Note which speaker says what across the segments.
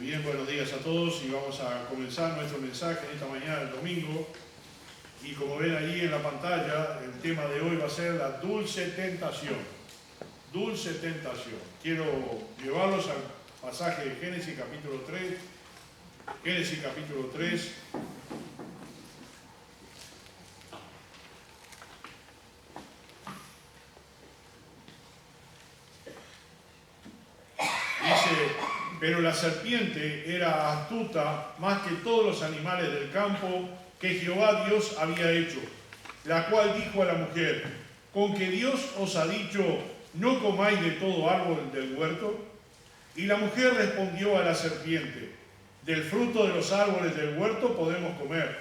Speaker 1: Bien, buenos días a todos y vamos a comenzar nuestro mensaje en esta mañana del domingo. Y como ven allí en la pantalla, el tema de hoy va a ser la dulce tentación. Dulce tentación. Quiero llevarlos al pasaje de Génesis capítulo 3. Génesis capítulo 3. Dice: pero la serpiente era astuta más que todos los animales del campo que Jehová Dios había hecho, la cual dijo a la mujer: ¿con que Dios os ha dicho, no comáis de todo árbol del huerto? Y la mujer respondió a la serpiente: del fruto de los árboles del huerto podemos comer,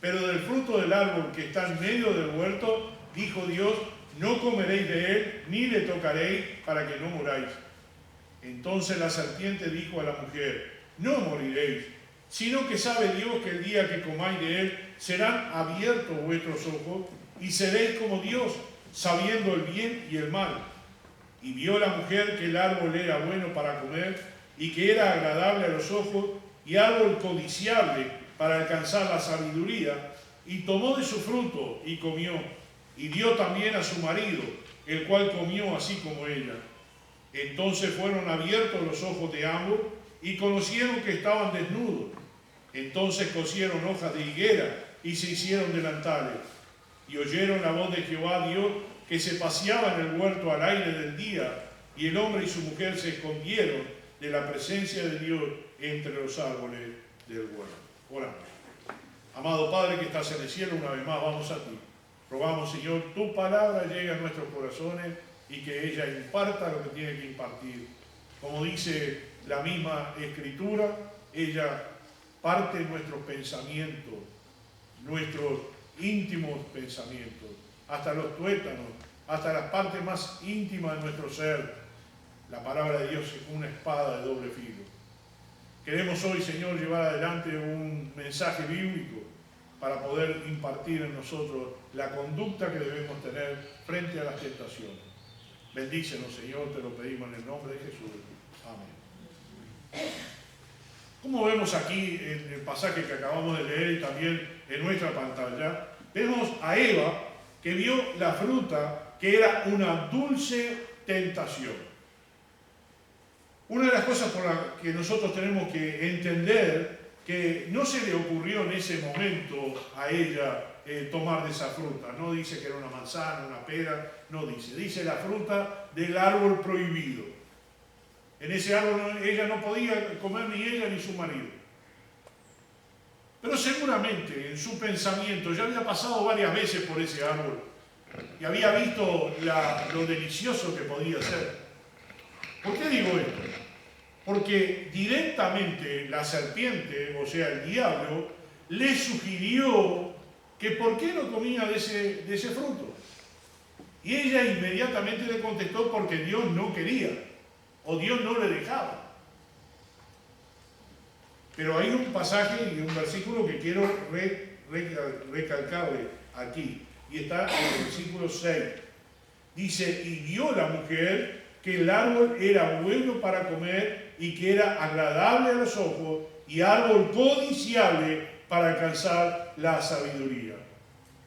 Speaker 1: pero del fruto del árbol que está en medio del huerto, dijo Dios, no comeréis de él, ni le tocaréis, para que no muráis. Entonces la serpiente dijo a la mujer: no moriréis, sino que sabe Dios que el día que comáis de él serán abiertos vuestros ojos y seréis como Dios, sabiendo el bien y el mal. Y vio la mujer que el árbol era bueno para comer y que era agradable a los ojos y árbol codiciable para alcanzar la sabiduría, y tomó de su fruto y comió, y dio también a su marido, el cual comió así como ella. Entonces fueron abiertos los ojos de ambos y conocieron que estaban desnudos. Entonces cosieron hojas de higuera y se hicieron delantales. Y oyeron la voz de Jehová Dios que se paseaba en el huerto al aire del día, y el hombre y su mujer se escondieron de la presencia de Dios entre los árboles del huerto. Oramos. Amado Padre que estás en el cielo, una vez más vamos a ti. Rogamos, Señor, tu palabra llegue a nuestros corazones y que ella imparta lo que tiene que impartir. Como dice la misma Escritura, ella parte nuestros pensamientos, nuestros íntimos pensamientos, hasta los tuétanos, hasta las partes más íntimas de nuestro ser. La palabra de Dios es una espada de doble filo. Queremos hoy, Señor, llevar adelante un mensaje bíblico para poder impartir en nosotros la conducta que debemos tener frente a las tentaciones. Bendícenos, Señor, te lo pedimos en el nombre de Jesús. Amén. Como vemos aquí en el pasaje que acabamos de leer y también en nuestra pantalla, vemos a Eva que vio la fruta que era una dulce tentación. Una de las cosas por las que nosotros tenemos que entender que no se le ocurrió en ese momento a ella tomar de esa fruta. No dice que era una manzana, una pera, no dice. Dice la fruta del árbol prohibido. En ese árbol ella no podía comer ni ella ni su marido. Pero seguramente en su pensamiento ya había pasado varias veces por ese árbol y había visto lo delicioso que podía ser. ¿Por qué digo esto? Porque directamente la serpiente, o sea el diablo, le sugirió que por qué no comía de ese fruto. Y ella inmediatamente le contestó: porque Dios no quería, o Dios no le dejaba. Pero hay un pasaje y un versículo que quiero recalcarle aquí, y está en el versículo 6. Dice: y vio la mujer que el árbol era bueno para comer y que era agradable a los ojos y árbol codiciable para alcanzar la sabiduría.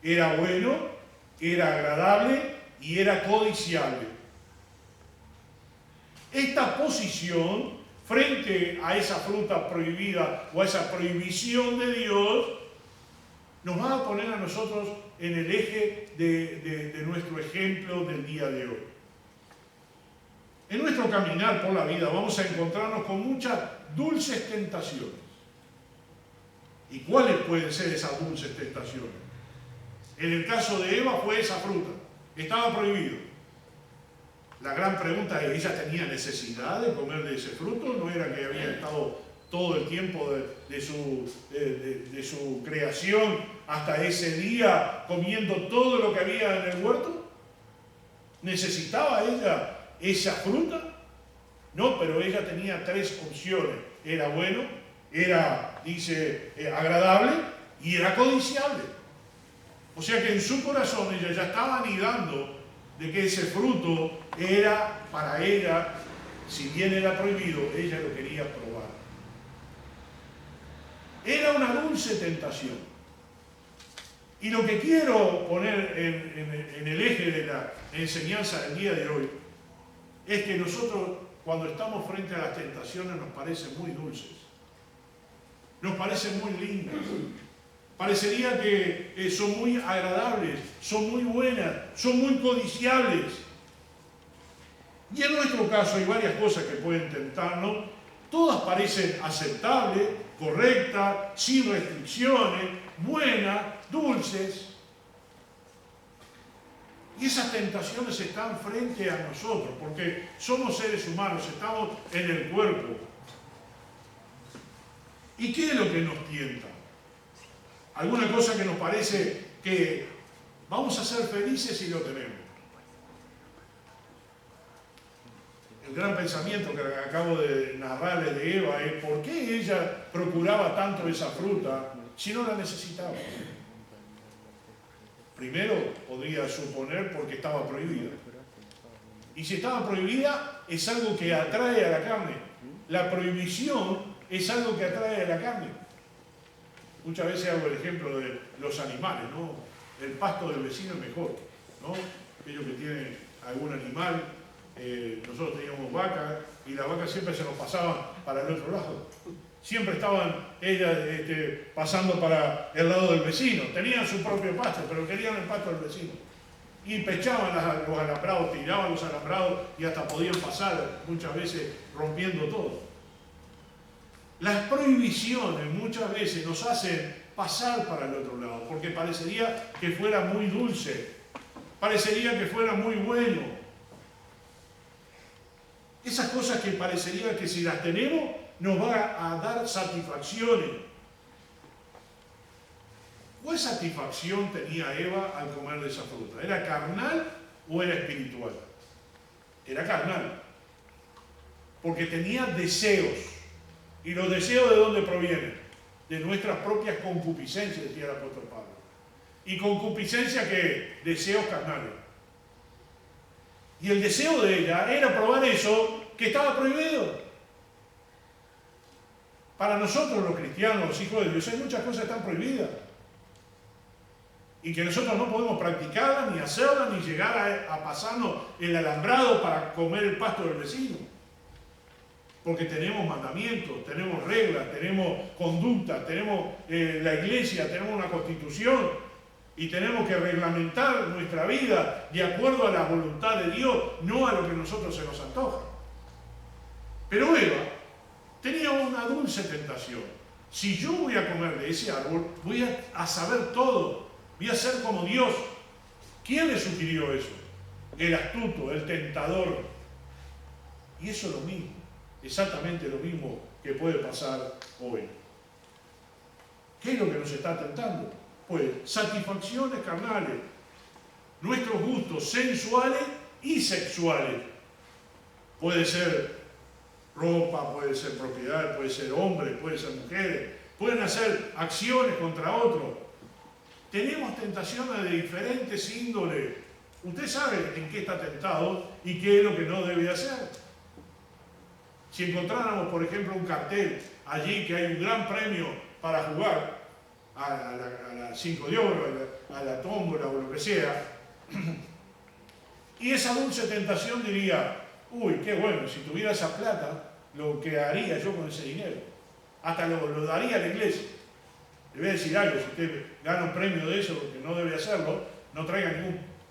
Speaker 1: Era bueno, era agradable y era codiciable. Esta posición frente a esa fruta prohibida o a esa prohibición de Dios nos va a poner a nosotros en el eje de nuestro ejemplo del día de hoy. En nuestro caminar por la vida vamos a encontrarnos con muchas dulces tentaciones. ¿Y cuáles pueden ser esas dulces tentaciones? En el caso de Eva fue esa fruta, estaba prohibido. La gran pregunta es: ¿ella tenía necesidad de comer de ese fruto? ¿No era que había estado todo el tiempo de su creación hasta ese día comiendo todo lo que había en el huerto? ¿Necesitaba ella esa fruta? No, pero ella tenía tres opciones. Era bueno, era, dice, agradable y era codiciable. O sea que en su corazón ella ya estaba anidando de que ese fruto era para ella, si bien era prohibido, ella lo quería probar. Era una dulce tentación. Y lo que quiero poner en el eje de la enseñanza del día de hoy es que nosotros, cuando estamos frente a las tentaciones, nos parecen muy dulces, nos parecen muy lindas, parecería que son muy agradables, son muy buenas, son muy codiciables. Y en nuestro caso hay varias cosas que pueden tentarnos, todas parecen aceptables, correctas, sin restricciones, buenas, dulces. Y esas tentaciones están frente a nosotros, porque somos seres humanos, estamos en el cuerpo. ¿Y qué es lo que nos tienta? Alguna cosa que nos parece que vamos a ser felices si lo tenemos. El gran pensamiento que acabo de narrarles de Eva es ¿por qué ella procuraba tanto esa fruta si no la necesitaba? Primero, podría suponer porque estaba prohibida. Y si estaba prohibida, es algo que atrae a la carne. La prohibición es algo que atrae a la carne. Muchas veces hago el ejemplo de los animales, ¿no? El pasto del vecino es mejor, ¿no? Aquellos que tienen algún animal, nosotros teníamos vacas y las vacas siempre se nos pasaban para el otro lado. Siempre estaban ellas pasando para el lado del vecino. Tenían su propio pasto, pero querían el pasto del vecino. Y pechaban los alambrados, tiraban los alambrados y hasta podían pasar, muchas veces rompiendo todo. Las prohibiciones muchas veces nos hacen pasar para el otro lado, porque parecería que fuera muy dulce, parecería que fuera muy bueno. Esas cosas que parecería que si las tenemos nos va a dar satisfacciones. ¿Cuál satisfacción tenía Eva al comer de esa fruta? ¿Era carnal o era espiritual? Era carnal, porque tenía deseos. ¿Y los deseos de dónde provienen? De nuestras propias concupiscencias, decía el apóstol Pablo. ¿Y concupiscencia qué es? Deseos carnales. Y el deseo de ella era probar eso que estaba prohibido. Para nosotros los cristianos, los hijos de Dios, hay muchas cosas que están prohibidas. Y que nosotros no podemos practicarlas, ni hacerlas, ni llegar a pasarnos el alambrado para comer el pasto del vecino. Porque tenemos mandamientos, tenemos reglas, tenemos conducta, tenemos la iglesia, tenemos una constitución y tenemos que reglamentar nuestra vida de acuerdo a la voluntad de Dios, no a lo que a nosotros se nos antoja. Pero Eva tenía una dulce tentación. Si yo voy a comer de ese árbol, voy a saber todo, voy a ser como Dios. ¿Quién le sugirió eso? El astuto, el tentador. Y eso es lo mismo. Exactamente lo mismo que puede pasar hoy. ¿Qué es lo que nos está tentando? Pues satisfacciones carnales, nuestros gustos sensuales y sexuales. Puede ser ropa, puede ser propiedad, puede ser hombres, puede ser mujeres, pueden hacer acciones contra otros. Tenemos tentaciones de diferentes índoles. Usted sabe en qué está tentado y qué es lo que no debe hacer. Si encontráramos, por ejemplo, un cartel allí que hay un gran premio para jugar a la 5 de oro, a la tómbola o lo que sea, y esa dulce tentación diría, uy, qué bueno, si tuviera esa plata, lo que haría yo con ese dinero, hasta lo daría a la iglesia. Le voy a decir algo, si usted gana un premio de eso, porque no debe hacerlo, no traiga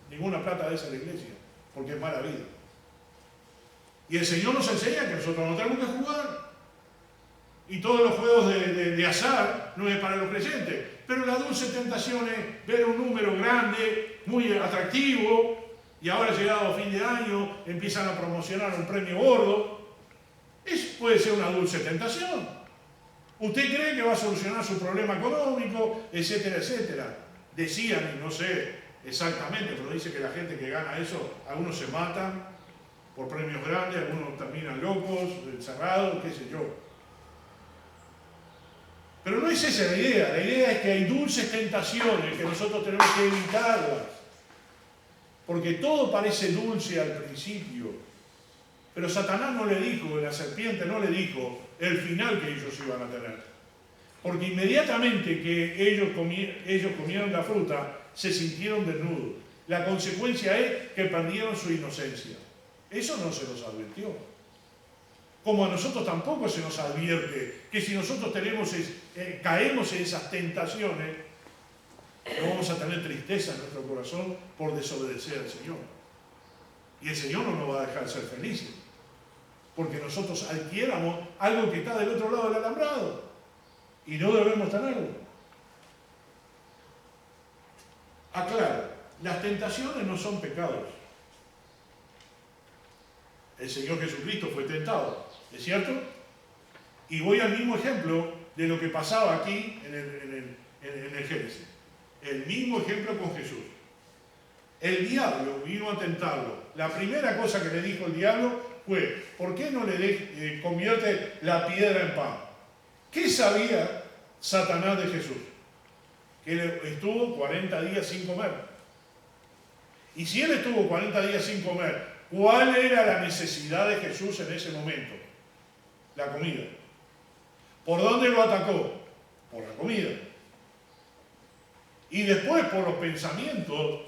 Speaker 1: ninguna plata de esa a la iglesia, porque es mala vida. Y el Señor nos enseña que nosotros no tenemos que jugar. Y todos los juegos de azar no es para los creyentes. Pero la dulce tentación es ver un número grande, muy atractivo, y ahora llegado a fin de año empiezan a promocionar un premio gordo. Eso puede ser una dulce tentación. Usted cree que va a solucionar su problema económico, etcétera, etcétera. Decían, y no sé exactamente, pero dice que la gente que gana eso, algunos se matan por premios grandes, algunos terminan locos, encerrados, qué sé yo. Pero no es esa la idea es que hay dulces tentaciones que nosotros tenemos que evitarlas. Porque todo parece dulce al principio. Pero Satanás no le dijo, la serpiente no le dijo el final que ellos iban a tener. Porque inmediatamente que ellos comieron la fruta, se sintieron desnudos. La consecuencia es que perdieron su inocencia. Eso no se nos advirtió. Como a nosotros tampoco se nos advierte que si nosotros caemos en esas tentaciones, no vamos a tener tristeza en nuestro corazón por desobedecer al Señor. Y el Señor no nos va a dejar ser felices. Porque nosotros adquiriéramos algo que está del otro lado del alambrado. Y no debemos tenerlo. Aclaro, las tentaciones no son pecados. El Señor Jesucristo fue tentado, ¿es cierto? Y voy al mismo ejemplo de lo que pasaba aquí en el Génesis. El mismo ejemplo con Jesús. El diablo vino a tentarlo. La primera cosa que le dijo el diablo fue: ¿por qué no le convierte la piedra en pan? ¿Qué sabía Satanás de Jesús? Que él estuvo 40 días sin comer. Y si él estuvo 40 días sin comer, ¿cuál era la necesidad de Jesús en ese momento? La comida. ¿Por dónde lo atacó? Por la comida. Y después por los pensamientos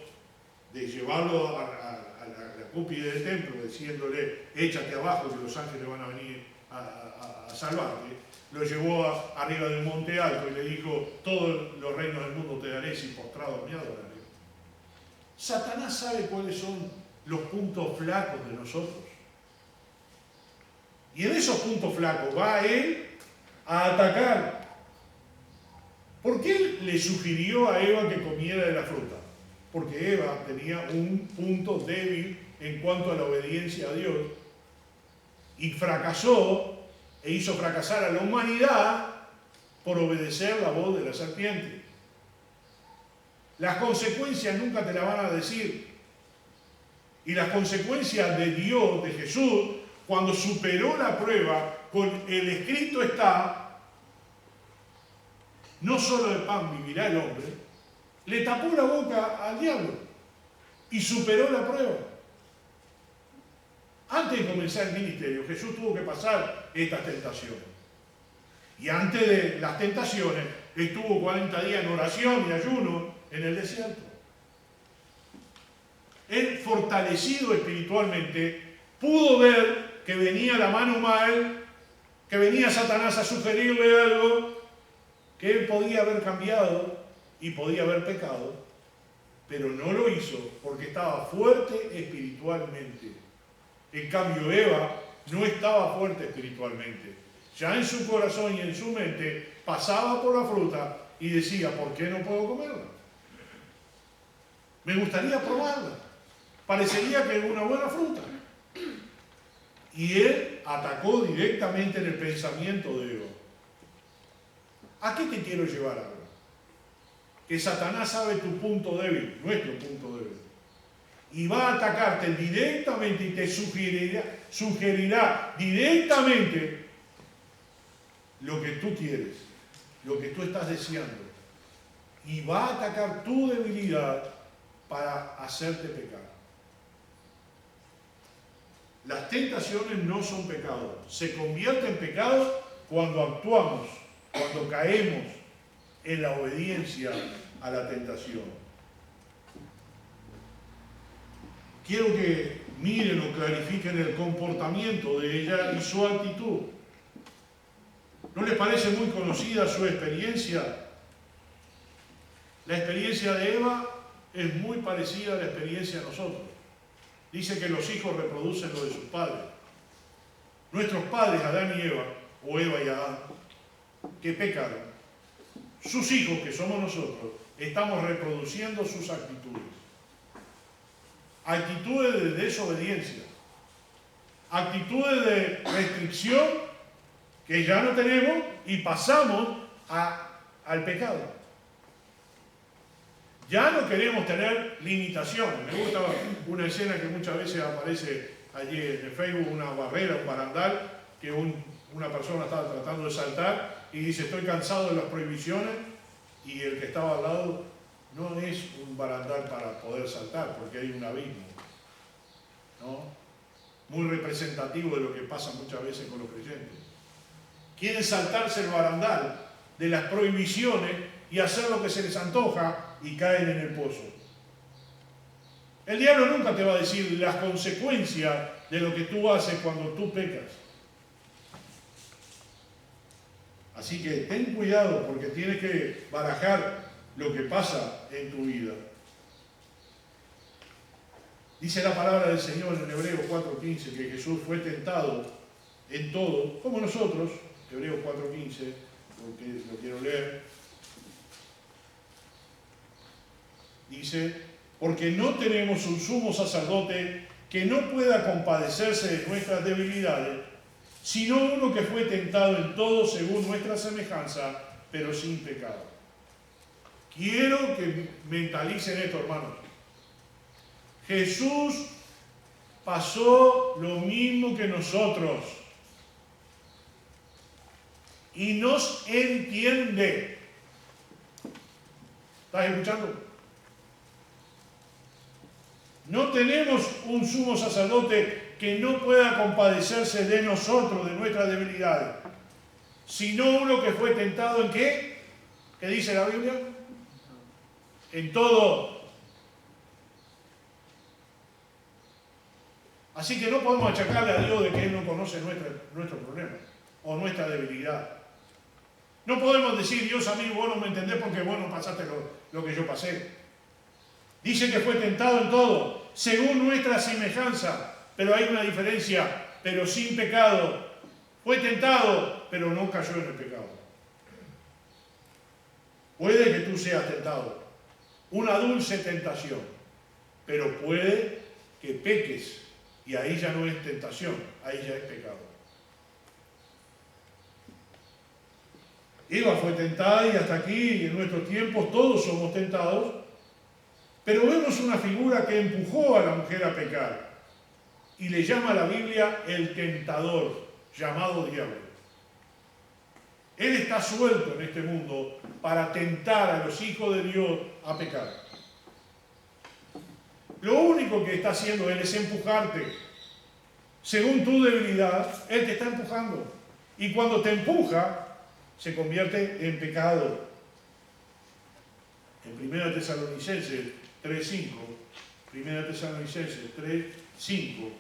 Speaker 1: de llevarlo a la cúspide del templo, diciéndole: échate abajo que los ángeles van a venir a salvarte. Lo llevó arriba del monte alto y le dijo: todos los reinos del mundo te daré si postrado me adoraré. Satanás sabe cuáles son los puntos flacos de nosotros. Y en esos puntos flacos va él a atacar. ¿Por qué le sugirió a Eva que comiera de la fruta? Porque Eva tenía un punto débil en cuanto a la obediencia a Dios y fracasó e hizo fracasar a la humanidad por obedecer la voz de la serpiente. Las consecuencias nunca te las van a decir. Y las consecuencias de Dios, de Jesús, cuando superó la prueba con el escrito está: no solo de pan vivirá el hombre, le tapó la boca al diablo y superó la prueba. Antes de comenzar el ministerio, Jesús tuvo que pasar estas tentaciones. Y antes de las tentaciones, estuvo 40 días en oración y ayuno en el desierto. Él, fortalecido espiritualmente, pudo ver que venía la mano mal, que venía Satanás a sugerirle algo, que él podía haber cambiado y podía haber pecado, pero no lo hizo porque estaba fuerte espiritualmente. En cambio, Eva no estaba fuerte espiritualmente. Ya en su corazón y en su mente pasaba por la fruta y decía: ¿por qué no puedo comerla? Me gustaría probarla. Parecería que es una buena fruta. Y él atacó directamente en el pensamiento de Eva. ¿A qué te quiero llevar ahora? Que Satanás sabe tu punto débil, nuestro punto débil. Y va a atacarte directamente y te sugerirá directamente lo que tú quieres, lo que tú estás deseando. Y va a atacar tu debilidad para hacerte pecar. Las tentaciones no son pecado. Se convierte en pecado cuando actuamos, cuando caemos en la obediencia a la tentación. Quiero que miren o clarifiquen el comportamiento de ella y su actitud. ¿No les parece muy conocida su experiencia? La experiencia de Eva es muy parecida a la experiencia de nosotros. Dice que los hijos reproducen lo de sus padres. Nuestros padres, Adán y Eva, o Eva y Adán, que pecaron, sus hijos, que somos nosotros, estamos reproduciendo sus actitudes. Actitudes de desobediencia, actitudes de restricción que ya no tenemos y pasamos al pecado. Ya no queremos tener limitaciones. Me gusta una escena que muchas veces aparece allí en Facebook, una barrera, un barandal, que una persona estaba tratando de saltar y dice: estoy cansado de las prohibiciones, y el que estaba al lado no es un barandal para poder saltar, porque hay un abismo, ¿no? Muy representativo de lo que pasa muchas veces con los creyentes. Quieren saltarse el barandal de las prohibiciones y hacer lo que se les antoja y caen en el pozo. El diablo nunca te va a decir las consecuencias de lo que tú haces cuando tú pecas. Así que ten cuidado porque tienes que barajar lo que pasa en tu vida. Dice la palabra del Señor en Hebreos 4:15 que Jesús fue tentado en todo, como nosotros, Hebreos 4:15, porque lo quiero leer. Dice, porque no tenemos un sumo sacerdote que no pueda compadecerse de nuestras debilidades, sino uno que fue tentado en todo según nuestra semejanza, pero sin pecado. Quiero que mentalicen esto, hermanos. Jesús pasó lo mismo que nosotros y nos entiende. ¿Estás escuchando? No tenemos un sumo sacerdote que no pueda compadecerse de nosotros, de nuestras debilidades, sino uno que fue tentado en ¿qué? ¿Qué dice la Biblia? En todo. Así que no podemos achacarle a Dios de que Él no conoce nuestro problema o nuestra debilidad. No podemos decir, Dios a mí vos no me entendés porque vos no pasaste lo que yo pasé. Dice que fue tentado en todo, según nuestra semejanza, pero hay una diferencia, pero sin pecado. Fue tentado, pero no cayó en el pecado. Puede que tú seas tentado, una dulce tentación, pero puede que peques y ahí ya no es tentación, ahí ya es pecado. Eva fue tentada y hasta aquí, en nuestros tiempos, todos somos tentados, pero vemos una figura que empujó a la mujer a pecar y le llama a la Biblia el tentador, llamado diablo. Él está suelto en este mundo para tentar a los hijos de Dios a pecar. Lo único que está haciendo Él es empujarte. Según tu debilidad, Él te está empujando. Y cuando te empuja, se convierte en pecado. En 1 Tesalonicenses 3:5, 1 Tesalonicenses 3:5,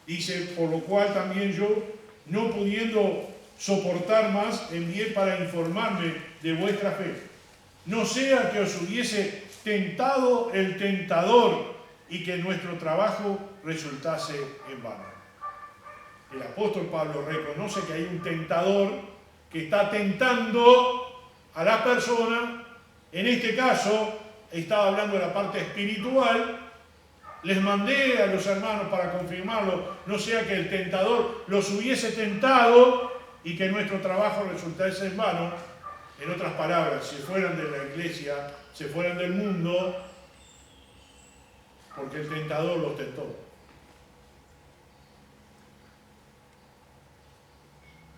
Speaker 1: dice, por lo cual también yo, no pudiendo soportar más, envié para informarme de vuestra fe. No sea que os hubiese tentado el tentador y que nuestro trabajo resultase en vano. El apóstol Pablo reconoce que hay un tentador que está tentando a la persona. En este caso, estaba hablando de la parte espiritual. Les mandé a los hermanos para confirmarlo, no sea que el tentador los hubiese tentado y que nuestro trabajo resultase en vano. En otras palabras, se fueran de la iglesia, se fueran del mundo, porque el tentador los tentó.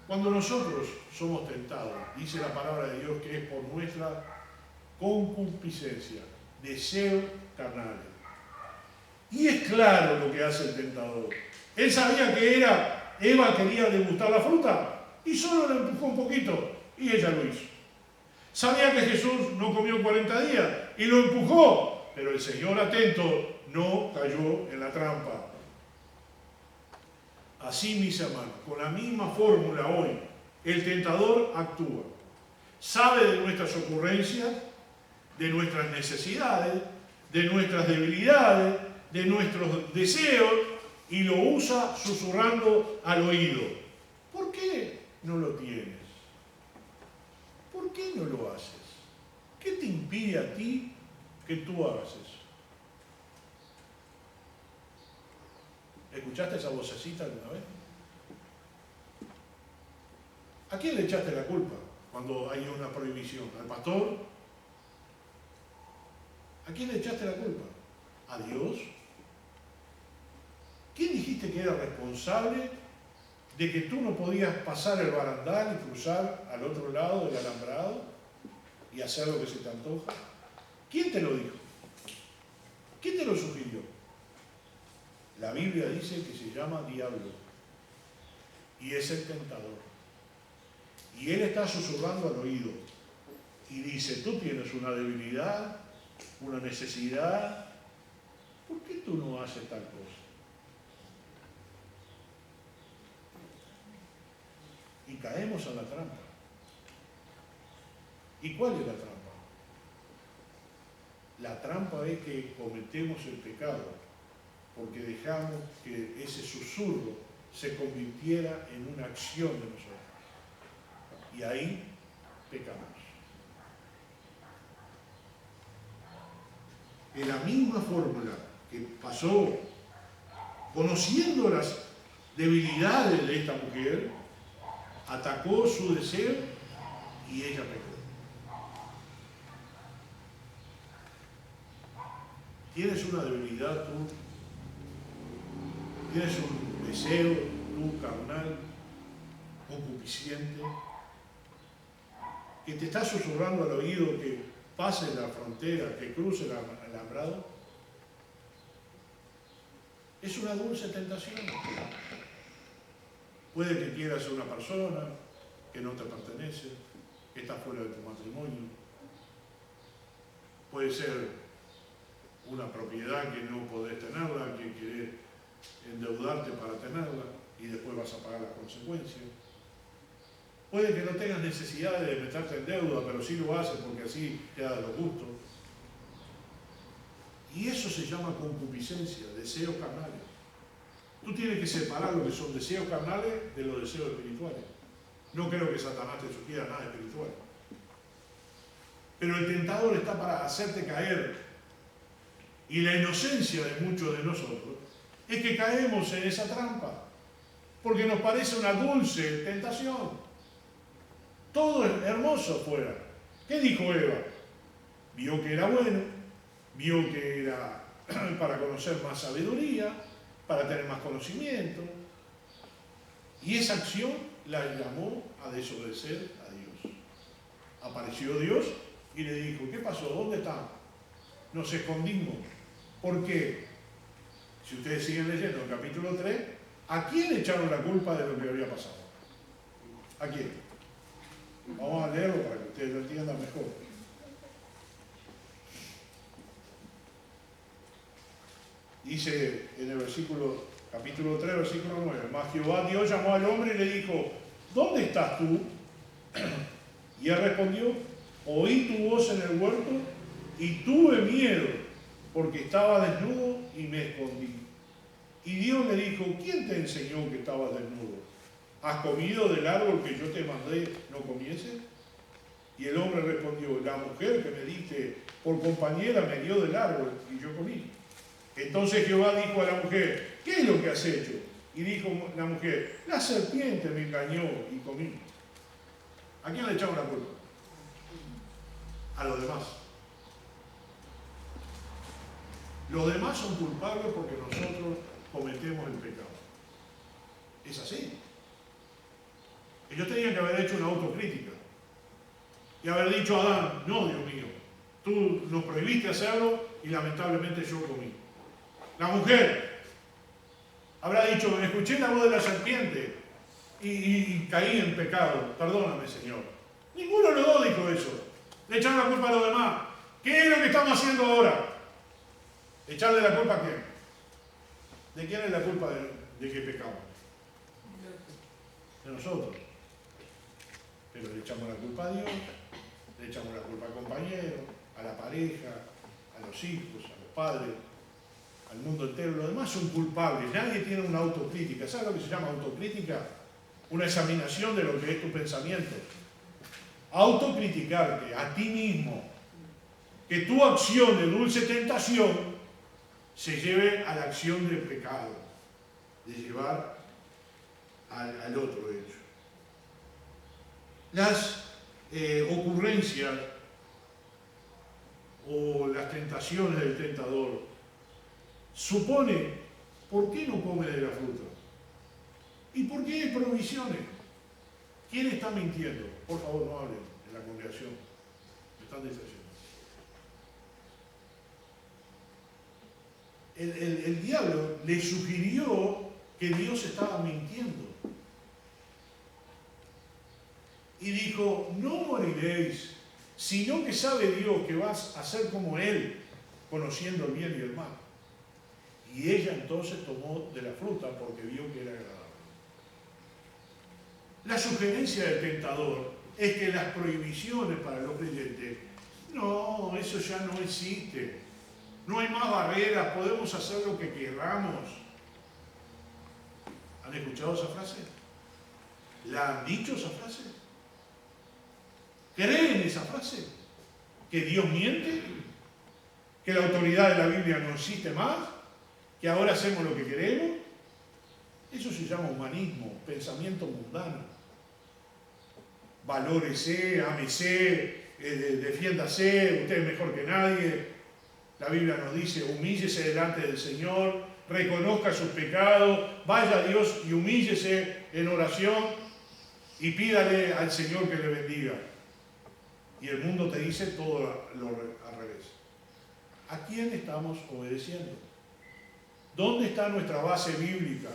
Speaker 1: Cuando nosotros somos tentados, dice la palabra de Dios que es por nuestra concupiscencia, deseos carnales. Y es claro lo que hace el tentador. Él sabía que Eva quería degustar la fruta y solo le empujó un poquito y ella lo hizo. Sabía que Jesús no comió 40 días y lo empujó, pero el Señor atento no cayó en la trampa. Así, mis hermanos, con la misma fórmula hoy, el tentador actúa. Sabe de nuestras ocurrencias, de nuestras necesidades, de nuestras debilidades, de nuestros deseos, y lo usa susurrando al oído. ¿Por qué no lo tienes? ¿Por qué no lo haces? ¿Qué te impide a ti que tú hagas eso? ¿Escuchaste esa vocecita alguna vez? ¿A quién le echaste la culpa cuando hay una prohibición? ¿Al pastor? ¿A quién le echaste la culpa? ¿A Dios? ¿Quién dijiste que era responsable de que tú no podías pasar el barandal y cruzar al otro lado del alambrado y hacer lo que se te antoja? ¿Quién te lo dijo? ¿Quién te lo sugirió? La Biblia dice que se llama diablo y es el tentador. Y él está susurrando al oído y dice, tú tienes una debilidad, una necesidad, ¿por qué tú no haces tal cosa? Y caemos en la trampa. ¿Y cuál es la trampa? La trampa es que cometemos el pecado porque dejamos que ese susurro se convirtiera en una acción de nosotros. Y ahí pecamos. En la misma fórmula que pasó, conociendo las debilidades de esta mujer, atacó su deseo y ella pecó. ¿Tienes una debilidad tú? ¿Tienes un deseo tú carnal, concupisciente, que te está susurrando al oído que pase la frontera, que cruce el alambrado? Es una dulce tentación. Puede que quieras una persona que no te pertenece, que está fuera de tu matrimonio. Puede ser una propiedad que no podés tenerla, que querés endeudarte para tenerla y después vas a pagar las consecuencias. Puede que no tengas necesidad de meterte en deuda, pero sí lo haces porque así te da los gustos. Y eso se llama concupiscencia, deseos carnales. Tú tienes que separar lo que son deseos carnales de los deseos espirituales. No creo que Satanás te sugiera nada espiritual. Pero el tentador está para hacerte caer. Y la inocencia de muchos de nosotros es que caemos en esa trampa. Porque nos parece una dulce tentación. Todo es hermoso afuera. ¿Qué dijo Eva? Vio que era bueno, vio que era para conocer más sabiduría, para tener más conocimiento. Y esa acción la llamó a desobedecer a Dios. Apareció Dios y le dijo, ¿qué pasó? ¿Dónde están? Nos escondimos. ¿Por qué? Si ustedes siguen leyendo el capítulo 3, ¿a quién le echaron la culpa de lo que había pasado? ¿A quién? Vamos a leerlo para que ustedes lo entiendan mejor. Dice en el capítulo 3, versículo 9, mas Jehová Dios llamó al hombre y le dijo, ¿dónde estás tú? Y él respondió, oí tu voz en el huerto y tuve miedo porque estaba desnudo y me escondí. Y Dios le dijo, ¿quién te enseñó que estabas desnudo? ¿Has comido del árbol que yo te mandé no comieses? Y el hombre respondió, la mujer que me diste por compañera me dio del árbol y yo comí. Entonces Jehová dijo a la mujer, ¿qué es lo que has hecho? Y dijo la mujer, la serpiente me engañó y comí. ¿A quién le echamos la culpa? A los demás. Los demás son culpables porque nosotros cometemos el pecado. Es así. Ellos tenían que haber hecho una autocrítica y haber dicho a Adán, no, Dios mío, tú nos prohibiste hacerlo y lamentablemente yo comí. La mujer habrá dicho, escuché la voz de la serpiente y caí en pecado, perdóname, Señor. Ninguno de los dos dijo eso. Le echaron la culpa a los demás. ¿Qué es lo que estamos haciendo ahora? ¿Echarle la culpa a quién? ¿De quién es la culpa de que pecamos? De nosotros. Pero le echamos la culpa a Dios, le echamos la culpa al compañero, a la pareja, a los hijos, a los padres, al mundo entero. Los demás son culpables. Nadie tiene una autocrítica. ¿Sabes lo que se llama autocrítica? Una examinación de lo que es tu pensamiento. Autocriticarte a ti mismo. Que tu acción de dulce tentación se lleve a la acción del pecado, de llevar al otro hecho. Las ocurrencias o las tentaciones del tentador supone, ¿por qué no come de la fruta? ¿Y por qué hay provisiones? ¿Quién está mintiendo? Por favor, no hablen en la congregación. Me están distrayendo. El diablo le sugirió que Dios estaba mintiendo. y dijo, no moriréis, sino que sabe Dios que vas a ser como Él, conociendo el bien y el mal. Y ella entonces tomó de la fruta porque vio que era agradable. La sugerencia del tentador es que las prohibiciones para los creyentes, no, eso ya no existe. No hay más barreras, podemos hacer lo que queramos. ¿Han escuchado esa frase? ¿La han dicho esa frase? ¿Creen esa frase? ¿Que Dios miente? ¿Que la autoridad de la Biblia no existe más? ¿Que ahora hacemos lo que queremos? Eso se llama humanismo, pensamiento mundano. Valórese, ámese, defiéndase, usted es mejor que nadie. La Biblia nos dice, humíllese delante del Señor, reconozca sus pecados, vaya a Dios y humíllese en oración y pídale al Señor que le bendiga. Y el mundo te dice todo al revés. ¿A quién estamos obedeciendo? ¿Dónde está nuestra base bíblica?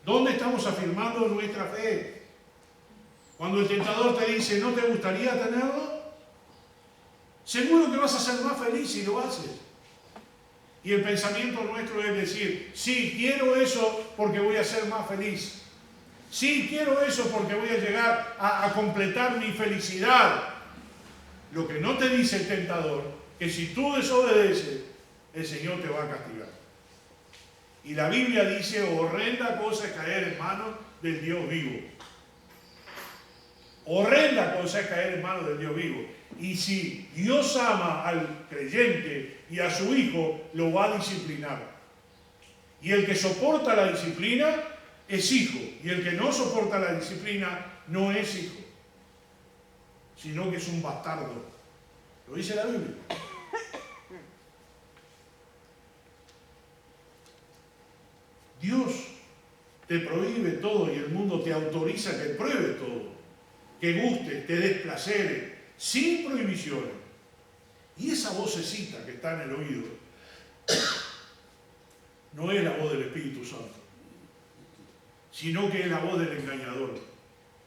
Speaker 1: ¿Dónde estamos afirmando nuestra fe? Cuando el tentador te dice, ¿no te gustaría tenerlo? Seguro que vas a ser más feliz si lo haces. Y el pensamiento nuestro es decir, sí, quiero eso porque voy a ser más feliz. Sí, quiero eso porque voy a llegar a completar mi felicidad. Lo que no te dice el tentador, que si tú desobedeces, el Señor te va a castigar. Y la Biblia dice, horrenda cosa es caer en manos del Dios vivo. Horrenda cosa es caer en manos del Dios vivo. Y si Dios ama al creyente y a su hijo, lo va a disciplinar. Y el que soporta la disciplina es hijo. Y el que no soporta la disciplina no es hijo, sino que es un bastardo. Lo dice la Biblia. Dios te prohíbe todo y el mundo te autoriza que pruebes todo, que gustes, te des placeres, sin prohibiciones. Y esa vocecita que está en el oído no es la voz del Espíritu Santo, sino que es la voz del engañador,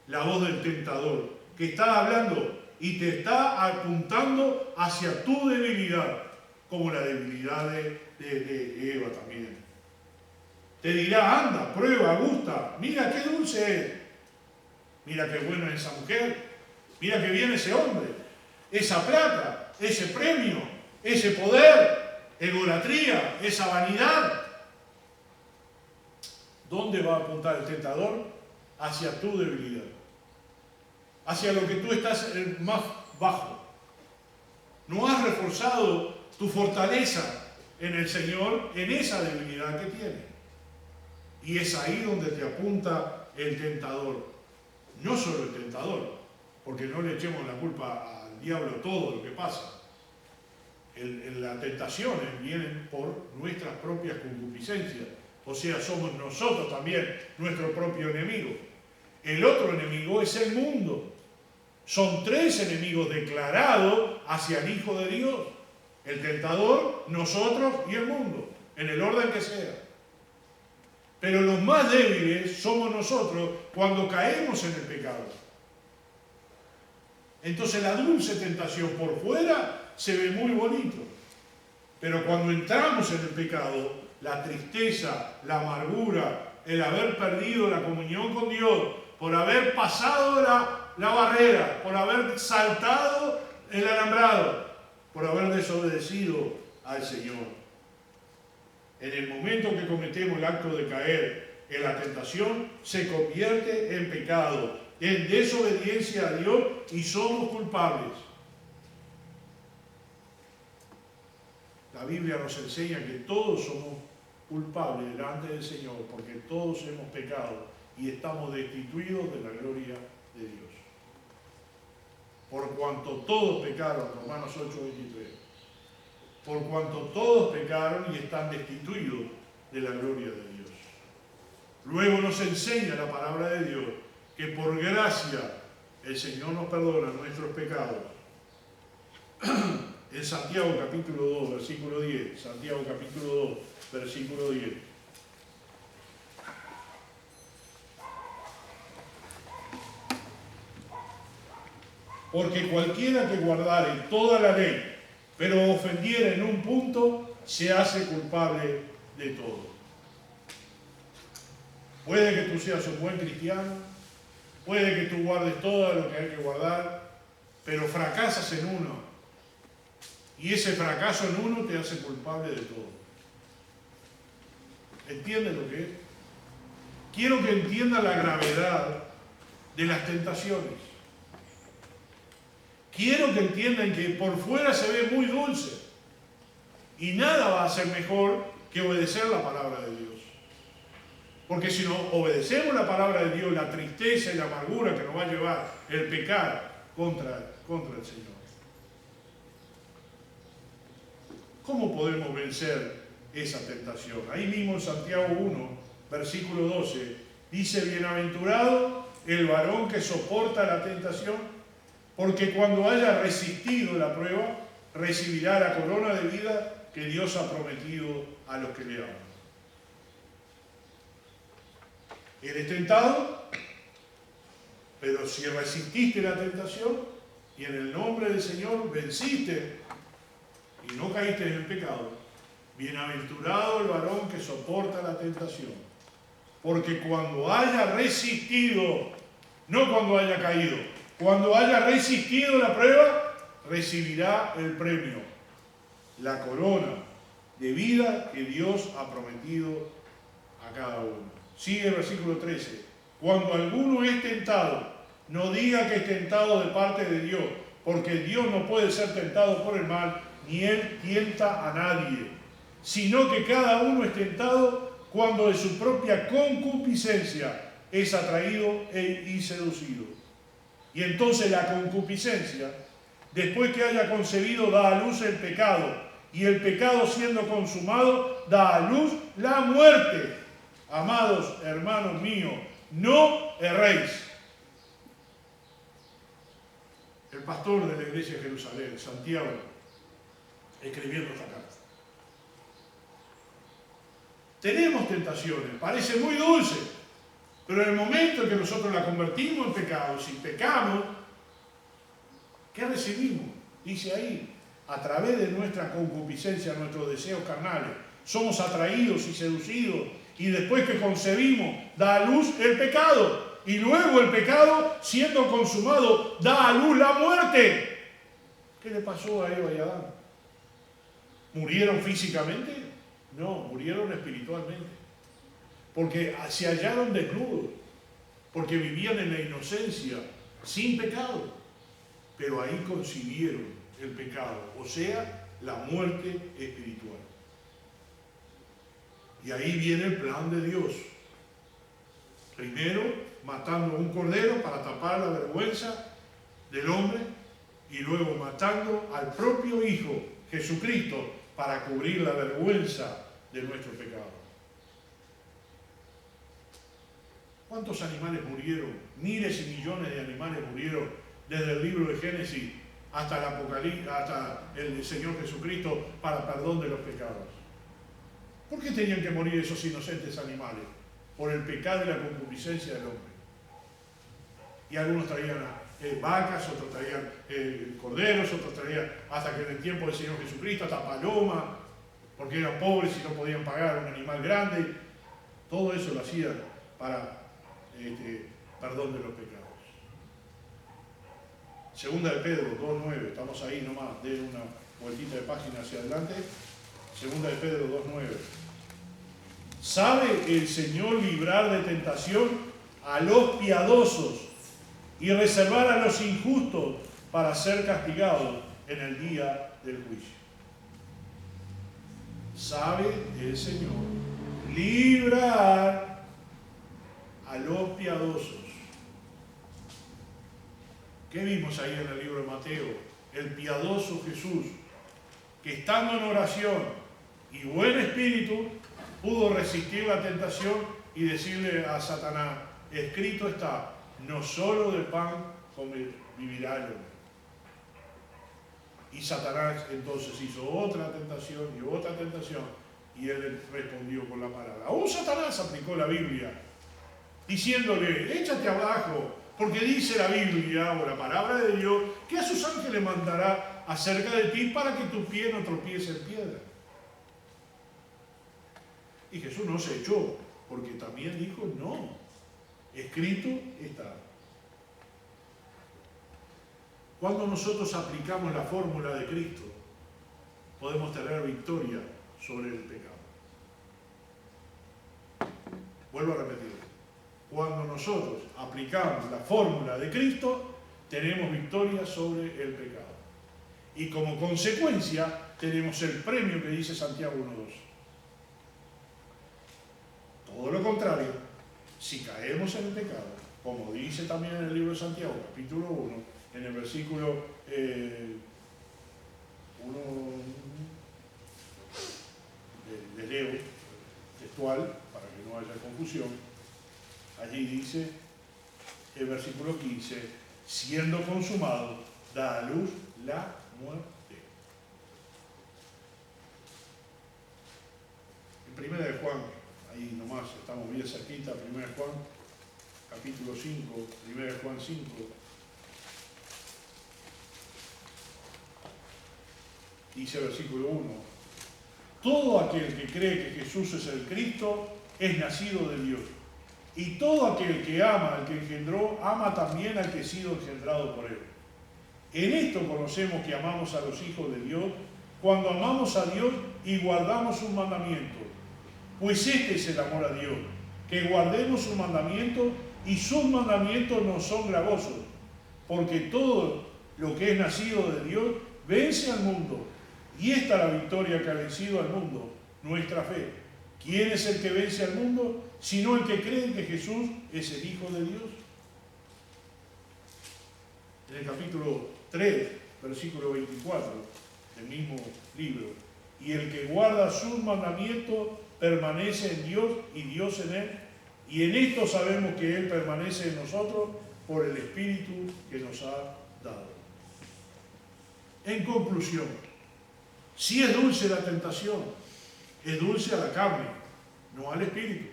Speaker 1: la voz del tentador, que está hablando y te está apuntando hacia tu debilidad, como la debilidad de Eva también. Te dirá, anda, prueba, gusta, mira qué dulce es, mira qué bueno es esa mujer, mira qué bien ese hombre, esa plata, ese premio, ese poder, egolatría, esa vanidad. ¿Dónde va a apuntar el tentador? Hacia tu debilidad, hacia lo que tú estás más bajo. No has reforzado tu fortaleza en el Señor, en esa debilidad que tienes. Y es ahí donde te apunta el tentador. No solo el tentador, porque no le echemos la culpa al diablo todo lo que pasa. Las tentaciones vienen por nuestras propias concupiscencias. O sea, somos nosotros también nuestro propio enemigo. El otro enemigo es el mundo. Son tres enemigos declarados hacia el Hijo de Dios. El tentador, nosotros y el mundo, en el orden que sea. Pero los más débiles somos nosotros cuando caemos en el pecado. Entonces la dulce tentación por fuera se ve muy bonito. Pero cuando entramos en el pecado, la tristeza, la amargura, el haber perdido la comunión con Dios, por haber pasado la barrera, por haber saltado el alambrado, por haber desobedecido al Señor. En el momento que cometemos el acto de caer en la tentación, se convierte en pecado, en desobediencia a Dios y somos culpables. La Biblia nos enseña que todos somos culpables delante del Señor porque todos hemos pecado y estamos destituidos de la gloria de Dios. Por cuanto todos pecaron, Romanos 8:23. Por cuanto todos pecaron y están destituidos de la gloria de Dios. Luego nos enseña la palabra de Dios que por gracia el Señor nos perdona nuestros pecados. En Santiago capítulo 2, versículo 10. Santiago capítulo 2, versículo 10. Porque cualquiera que guardare toda la ley, pero ofendiera en un punto, se hace culpable de todo. Puede que tú seas un buen cristiano, puede que tú guardes todo lo que hay que guardar, pero fracasas en uno. Y ese fracaso en uno te hace culpable de todo. ¿Entiendes lo que es? Quiero que entienda la gravedad de las tentaciones. Quiero que entiendan que por fuera se ve muy dulce y nada va a ser mejor que obedecer la palabra de Dios. Porque si no obedecemos la palabra de Dios, la tristeza y la amargura que nos va a llevar el pecar contra el Señor. ¿Cómo podemos vencer esa tentación? Ahí mismo en Santiago 1, versículo 12, dice: bienaventurado el varón que soporta la tentación, porque cuando haya resistido la prueba, recibirá la corona de vida que Dios ha prometido a los que le aman. Eres tentado, pero si resististe la tentación y en el nombre del Señor venciste y no caíste en el pecado, bienaventurado el varón que soporta la tentación, porque cuando haya resistido, no cuando haya caído, cuando haya resistido la prueba, recibirá el premio, la corona de vida que Dios ha prometido a cada uno. Sigue el versículo 13. Cuando alguno es tentado, no diga que es tentado de parte de Dios, porque Dios no puede ser tentado por el mal, ni Él tienta a nadie, sino que cada uno es tentado cuando de su propia concupiscencia es atraído y seducido. Y entonces la concupiscencia, después que haya concebido, da a luz el pecado, y el pecado siendo consumado, da a luz la muerte. Amados hermanos míos, no erréis. El pastor de la iglesia de Jerusalén, Santiago, escribiendo esta carta. Tenemos tentaciones, parece muy dulce, pero en el momento en que nosotros la convertimos en pecado, si pecamos, ¿qué recibimos? Dice ahí, a través de nuestra concupiscencia, nuestros deseos carnales, somos atraídos y seducidos, y después que concebimos, da a luz el pecado, y luego el pecado, siendo consumado, da a luz la muerte. ¿Qué le pasó a Eva y a Adán? ¿Murieron físicamente? No, murieron espiritualmente. Porque se hallaron desnudos, porque vivían en la inocencia, sin pecado. Pero ahí concibieron el pecado, o sea, la muerte espiritual. Y ahí viene el plan de Dios. Primero, matando un cordero para tapar la vergüenza del hombre, y luego matando al propio Hijo, Jesucristo, para cubrir la vergüenza de nuestro pecado. ¿Cuántos animales murieron? Miles y millones de animales murieron desde el libro de Génesis hasta el Apocalipsis, hasta el Señor Jesucristo, para perdón de los pecados. ¿Por qué tenían que morir esos inocentes animales? Por el pecado y la concupiscencia del hombre. Y algunos traían vacas, otros traían corderos, otros traían, hasta que en el tiempo del Señor Jesucristo, hasta palomas, porque eran pobres y no podían pagar un animal grande. Todo eso lo hacían para perdón de los pecados. Segunda de Pedro 2.9, estamos ahí nomás, den una vueltita de página hacia adelante. Segunda de Pedro 2.9. ¿Sabe el Señor librar de tentación a los piadosos y reservar a los injustos para ser castigados en el día del juicio? ¿Sabe el Señor librar a los piadosos? ¿Qué vimos ahí en el libro de Mateo? El piadoso Jesús, que estando en oración y buen espíritu, pudo resistir la tentación y decirle a Satanás: escrito está, no solo de pan vivirá el hombre. Y Satanás entonces hizo otra tentación y otra tentación, y él respondió con la palabra. Aún Satanás aplicó la Biblia diciéndole, échate abajo, porque dice la Biblia o la palabra de Dios que a sus ángeles mandará acerca de ti para que tu pie no tropiece en piedra. Y Jesús no se echó, porque también dijo, no, escrito está. Cuando nosotros aplicamos la fórmula de Cristo, podemos tener victoria sobre el pecado. Vuelvo a repetir. Cuando nosotros aplicamos la fórmula de Cristo, tenemos victoria sobre el pecado. Y como consecuencia, tenemos el premio que dice Santiago 1:2. Todo lo contrario, si caemos en el pecado, como dice también en el libro de Santiago, capítulo 1, en el versículo 1, de leo, textual, para que no haya confusión, allí dice, el versículo 15, siendo consumado, da a luz la muerte. En 1 de Juan, ahí nomás estamos bien cerquita, 1 de Juan, capítulo 5, 1 de Juan 5, dice el versículo 1, todo aquel que cree que Jesús es el Cristo es nacido de Dios. Y todo aquel que ama al que engendró, ama también al que ha sido engendrado por él. En esto conocemos que amamos a los hijos de Dios, cuando amamos a Dios y guardamos sus mandamientos. Pues este es el amor a Dios, que guardemos sus mandamientos, y sus mandamientos no son gravosos, porque todo lo que es nacido de Dios vence al mundo. Y esta es la victoria que ha vencido al mundo, nuestra fe. ¿Quién es el que vence al mundo? Sino el que cree que Jesús es el Hijo de Dios. En el capítulo 3, versículo 24, del mismo libro. Y el que guarda sus mandamientos permanece en Dios y Dios en él. Y en esto sabemos que Él permanece en nosotros por el Espíritu que nos ha dado. En conclusión, si es dulce la tentación, es dulce a la carne, no al Espíritu.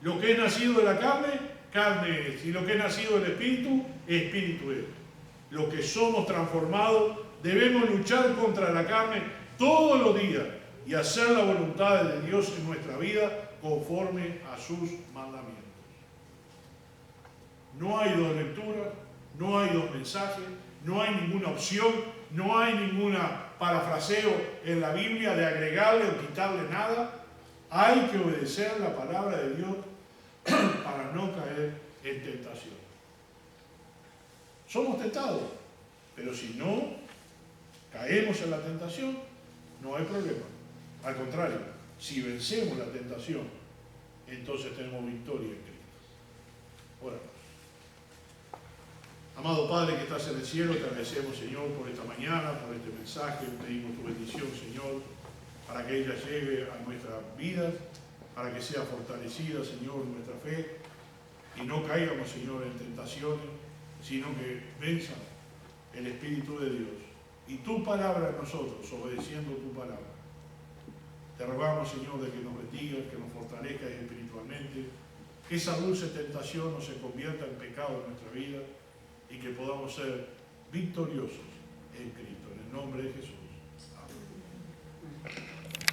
Speaker 1: Lo que es nacido de la carne, carne es. Y lo que es nacido del Espíritu, Espíritu es. Lo que somos transformados, debemos luchar contra la carne todos los días y hacer la voluntad de Dios en nuestra vida conforme a sus mandamientos. No hay dos lecturas, no hay dos mensajes, no hay ninguna opción, no hay ninguna parafraseo en la Biblia de agregarle o quitarle nada. Hay que obedecer la palabra de Dios para no caer en tentación. Somos tentados, pero si no caemos en la tentación, no hay problema. Al contrario, si vencemos la tentación, entonces tenemos victoria en Cristo. Oramos. Amado Padre que estás en el cielo, te agradecemos, Señor, por esta mañana, por este mensaje. Pedimos tu bendición, Señor, para que ella llegue a nuestras vidas, para que sea fortalecida, Señor, nuestra fe, y no caigamos, Señor, en tentaciones, sino que venza el Espíritu de Dios. Y tu palabra en nosotros, obedeciendo tu palabra. Te rogamos, Señor, de que nos bendigas, que nos fortalezcas espiritualmente, que esa dulce tentación no se convierta en pecado en nuestra vida y que podamos ser victoriosos en Cristo. En el nombre de Jesús. Amén.